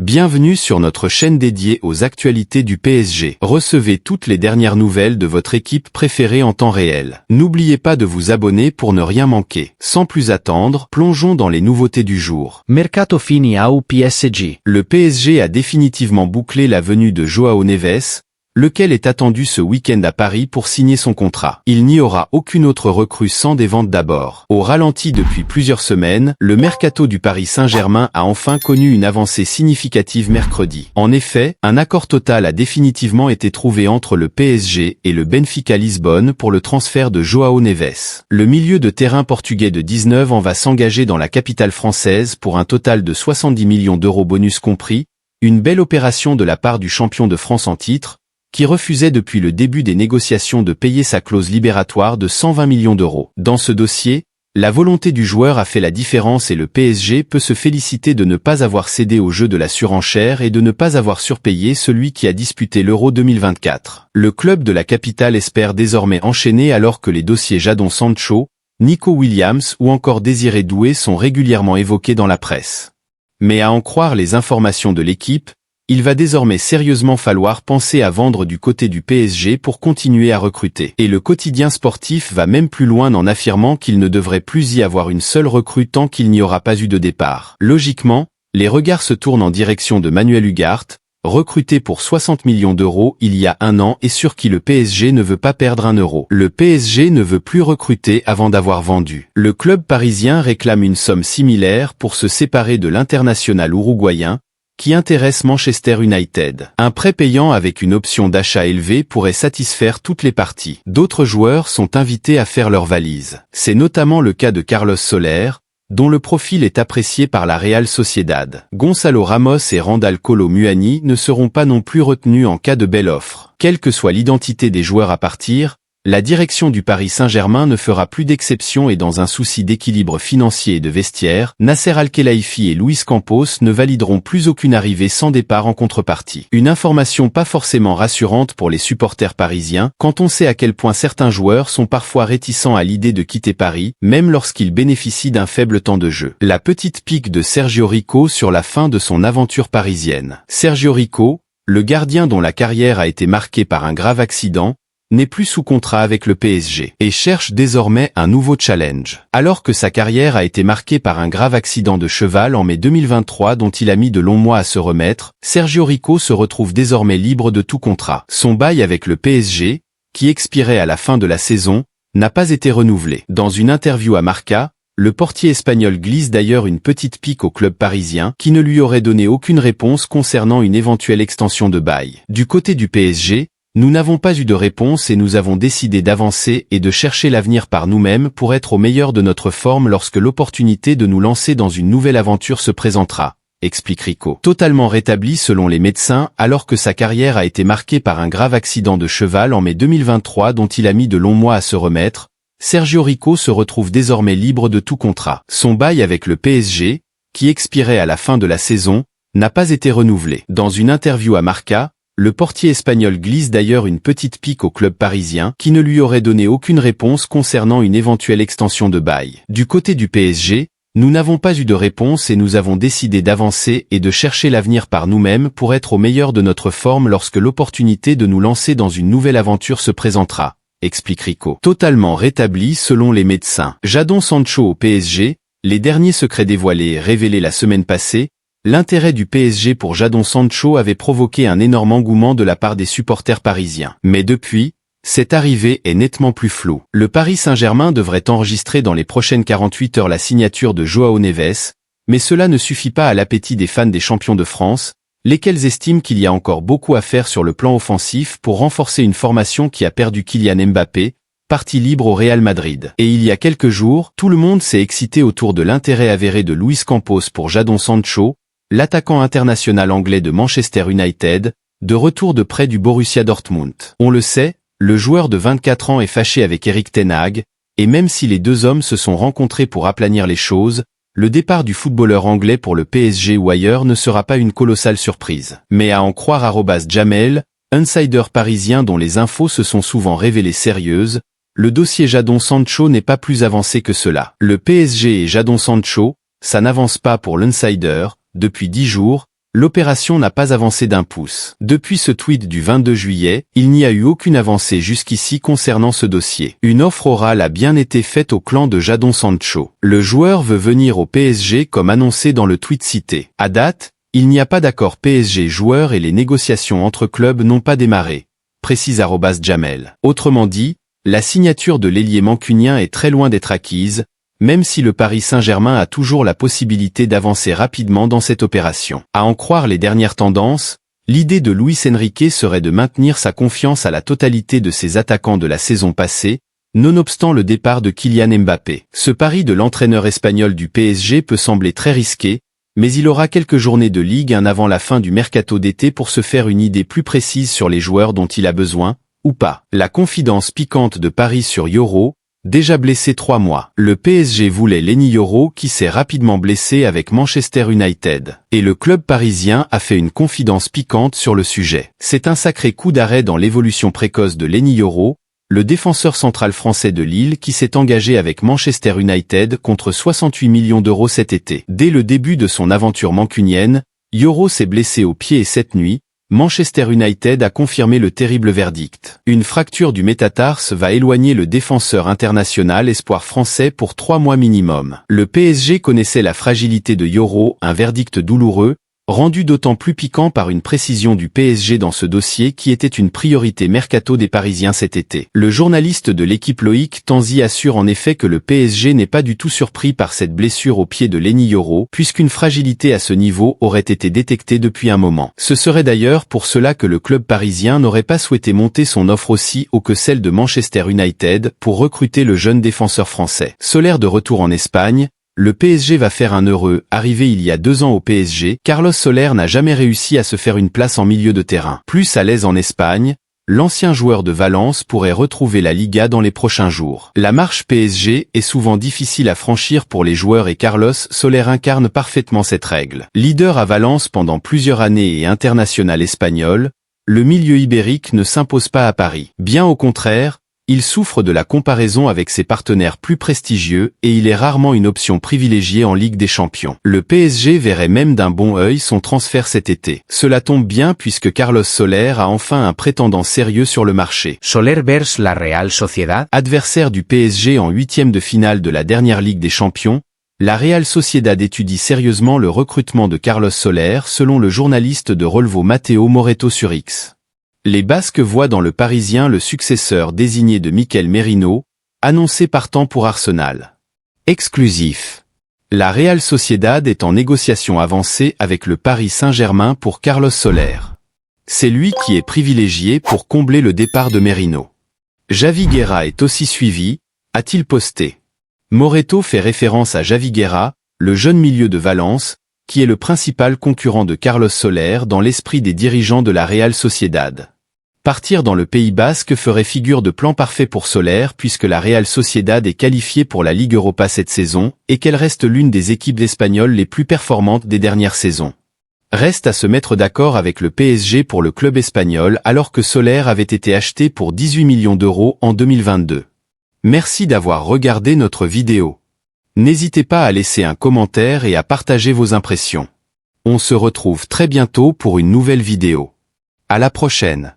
Bienvenue sur notre chaîne dédiée aux actualités du PSG. Recevez toutes les dernières nouvelles de votre équipe préférée en temps réel. N'oubliez pas de vous abonner pour ne rien manquer. Sans plus attendre, plongeons dans les nouveautés du jour. Mercato fini au PSG. Le PSG a définitivement bouclé la venue de João Neves, lequel est attendu ce week-end à Paris pour signer son contrat. Il n'y aura aucune autre recrue sans des ventes d'abord. Au ralenti depuis plusieurs semaines, le mercato du Paris Saint-Germain a enfin connu une avancée significative mercredi. En effet, un accord total a définitivement été trouvé entre le PSG et le Benfica Lisbonne pour le transfert de João Neves. Le milieu de terrain portugais de 19 ans va s'engager dans la capitale française pour un total de 70 millions d'euros bonus compris, une belle opération de la part du champion de France en titre, qui refusait depuis le début des négociations de payer sa clause libératoire de 120 millions d'euros. Dans ce dossier, la volonté du joueur a fait la différence et le PSG peut se féliciter de ne pas avoir cédé au jeu de la surenchère et de ne pas avoir surpayé celui qui a disputé l'Euro 2024. Le club de la capitale espère désormais enchaîner alors que les dossiers Jadon Sancho, Nico Williams ou encore Désiré Doué sont régulièrement évoqués dans la presse. Mais à en croire les informations de l'équipe, il va désormais sérieusement falloir penser à vendre du côté du PSG pour continuer à recruter. Et le quotidien sportif va même plus loin en affirmant qu'il ne devrait plus y avoir une seule recrue tant qu'il n'y aura pas eu de départ. Logiquement, les regards se tournent en direction de Manuel Ugarte, recruté pour 60 millions d'euros il y a un an et sur qui le PSG ne veut pas perdre un euro. Le PSG ne veut plus recruter avant d'avoir vendu. Le club parisien réclame une somme similaire pour se séparer de l'international uruguayen, qui intéresse Manchester United. Un prêt payant avec une option d'achat élevée pourrait satisfaire toutes les parties. D'autres joueurs sont invités à faire leur valise. C'est notamment le cas de Carlos Soler, dont le profil est apprécié par la Real Sociedad. Gonzalo Ramos et Randal Kolo Muani ne seront pas non plus retenus en cas de belle offre. Quelle que soit l'identité des joueurs à partir, la direction du Paris Saint-Germain ne fera plus d'exception et dans un souci d'équilibre financier et de vestiaire, Nasser Al-Khelaifi et Luis Campos ne valideront plus aucune arrivée sans départ en contrepartie. Une information pas forcément rassurante pour les supporters parisiens, quand on sait à quel point certains joueurs sont parfois réticents à l'idée de quitter Paris, même lorsqu'ils bénéficient d'un faible temps de jeu. La petite pique de Sergio Rico sur la fin de son aventure parisienne. Sergio Rico, le gardien dont la carrière a été marquée par un grave accident, n'est plus sous contrat avec le PSG et cherche désormais un nouveau challenge. Alors que sa carrière a été marquée par un grave accident de cheval en mai 2023 dont il a mis de longs mois à se remettre, Sergio Rico se retrouve désormais libre de tout contrat. Son bail avec le PSG, qui expirait à la fin de la saison, n'a pas été renouvelé. Dans une interview à Marca, le portier espagnol glisse d'ailleurs une petite pique au club parisien qui ne lui aurait donné aucune réponse concernant une éventuelle extension de bail. Du côté du PSG, nous n'avons pas eu de réponse et nous avons décidé d'avancer et de chercher l'avenir par nous-mêmes pour être au meilleur de notre forme lorsque l'opportunité de nous lancer dans une nouvelle aventure se présentera, explique Rico. Totalement rétabli selon les médecins alors que sa carrière a été marquée par un grave accident de cheval en mai 2023 dont il a mis de longs mois à se remettre, Sergio Rico se retrouve désormais libre de tout contrat. Son bail avec le PSG, qui expirait à la fin de la saison, n'a pas été renouvelé. Dans une interview à Marca, le portier espagnol glisse d'ailleurs une petite pique au club parisien qui ne lui aurait donné aucune réponse concernant une éventuelle extension de bail. Du côté du PSG, nous n'avons pas eu de réponse et nous avons décidé d'avancer et de chercher l'avenir par nous-mêmes pour être au meilleur de notre forme lorsque l'opportunité de nous lancer dans une nouvelle aventure se présentera, explique Rico. Totalement rétabli selon les médecins. Jadon Sancho au PSG, les derniers secrets dévoilés et révélés la semaine passée, l'intérêt du PSG pour Jadon Sancho avait provoqué un énorme engouement de la part des supporters parisiens. Mais depuis, cette arrivée est nettement plus floue. Le Paris Saint-Germain devrait enregistrer dans les prochaines 48 heures la signature de João Neves, mais cela ne suffit pas à l'appétit des fans des champions de France, lesquels estiment qu'il y a encore beaucoup à faire sur le plan offensif pour renforcer une formation qui a perdu Kylian Mbappé, parti libre au Real Madrid. Et il y a quelques jours, tout le monde s'est excité autour de l'intérêt avéré de Luis Campos pour Jadon Sancho, l'attaquant international anglais de Manchester United, de retour de près du Borussia Dortmund. On le sait, le joueur de 24 ans est fâché avec Erik ten Hag, et même si les deux hommes se sont rencontrés pour aplanir les choses, le départ du footballeur anglais pour le PSG ou ailleurs ne sera pas une colossale surprise. Mais à en croire @Jamel, insider parisien dont les infos se sont souvent révélées sérieuses, le dossier Jadon Sancho n'est pas plus avancé que cela. Le PSG et Jadon Sancho, ça n'avance pas pour l'insider. Depuis 10 jours, l'opération n'a pas avancé d'un pouce. Depuis ce tweet du 22 juillet, il n'y a eu aucune avancée jusqu'ici concernant ce dossier. Une offre orale a bien été faite au clan de Jadon Sancho. Le joueur veut venir au PSG comme annoncé dans le tweet cité. À date, il n'y a pas d'accord PSG joueur et les négociations entre clubs n'ont pas démarré, précise @Jamel. Autrement dit, la signature de l'ailier mancunien est très loin d'être acquise, même si le Paris Saint-Germain a toujours la possibilité d'avancer rapidement dans cette opération. À en croire les dernières tendances, l'idée de Luis Enrique serait de maintenir sa confiance à la totalité de ses attaquants de la saison passée, nonobstant le départ de Kylian Mbappé. Ce pari de l'entraîneur espagnol du PSG peut sembler très risqué, mais il aura quelques journées de Ligue 1 avant la fin du mercato d'été pour se faire une idée plus précise sur les joueurs dont il a besoin, ou pas. La confidence piquante de Paris sur Yoro, déjà blessé 3 mois. Le PSG voulait Lenny Yoro qui s'est rapidement blessé avec Manchester United. Et le club parisien a fait une confidence piquante sur le sujet. C'est un sacré coup d'arrêt dans l'évolution précoce de Lenny Yoro, le défenseur central français de Lille qui s'est engagé avec Manchester United contre 68 millions d'euros cet été. Dès le début de son aventure mancunienne, Yoro s'est blessé au pied et cette nuit, Manchester United a confirmé le terrible verdict. Une fracture du métatarse va éloigner le défenseur international espoir français pour 3 mois minimum. Le PSG connaissait la fragilité de Yoro, un verdict douloureux, rendu d'autant plus piquant par une précision du PSG dans ce dossier qui était une priorité mercato des Parisiens cet été. Le journaliste de l'équipe Loïc Tanzi assure en effet que le PSG n'est pas du tout surpris par cette blessure au pied de Lenny Yoro, puisqu'une fragilité à ce niveau aurait été détectée depuis un moment. Ce serait d'ailleurs pour cela que le club parisien n'aurait pas souhaité monter son offre aussi haut que celle de Manchester United pour recruter le jeune défenseur français. Solaire de retour en Espagne, le PSG va faire un heureux. Arrivé il y a 2 ans au PSG, Carlos Soler n'a jamais réussi à se faire une place en milieu de terrain. Plus à l'aise en Espagne, l'ancien joueur de Valence pourrait retrouver la Liga dans les prochains jours. La marche PSG est souvent difficile à franchir pour les joueurs et Carlos Soler incarne parfaitement cette règle. Leader à Valence pendant plusieurs années et international espagnol, le milieu ibérique ne s'impose pas à Paris. Bien au contraire, il souffre de la comparaison avec ses partenaires plus prestigieux et il est rarement une option privilégiée en Ligue des Champions. Le PSG verrait même d'un bon œil son transfert cet été. Cela tombe bien puisque Carlos Soler a enfin un prétendant sérieux sur le marché. Soler vers la Real Sociedad. Adversaire du PSG en 8e de finale de la dernière Ligue des Champions, la Real Sociedad étudie sérieusement le recrutement de Carlos Soler selon le journaliste de Relevo Matteo Moreto sur X. Les Basques voient dans le Parisien le successeur désigné de Mikel Merino, annoncé partant pour Arsenal. Exclusif. La Real Sociedad est en négociation avancée avec le Paris Saint-Germain pour Carlos Soler. C'est lui qui est privilégié pour combler le départ de Merino. Javi Guerra est aussi suivi, a-t-il posté. Moreto fait référence à Javi Guerra, le jeune milieu de Valence, qui est le principal concurrent de Carlos Soler dans l'esprit des dirigeants de la Real Sociedad. Partir dans le Pays Basque ferait figure de plan parfait pour Soler puisque la Real Sociedad est qualifiée pour la Ligue Europa cette saison et qu'elle reste l'une des équipes espagnoles les plus performantes des dernières saisons. Reste à se mettre d'accord avec le PSG pour le club espagnol alors que Soler avait été acheté pour 18 millions d'euros en 2022. Merci d'avoir regardé notre vidéo. N'hésitez pas à laisser un commentaire et à partager vos impressions. On se retrouve très bientôt pour une nouvelle vidéo. À la prochaine.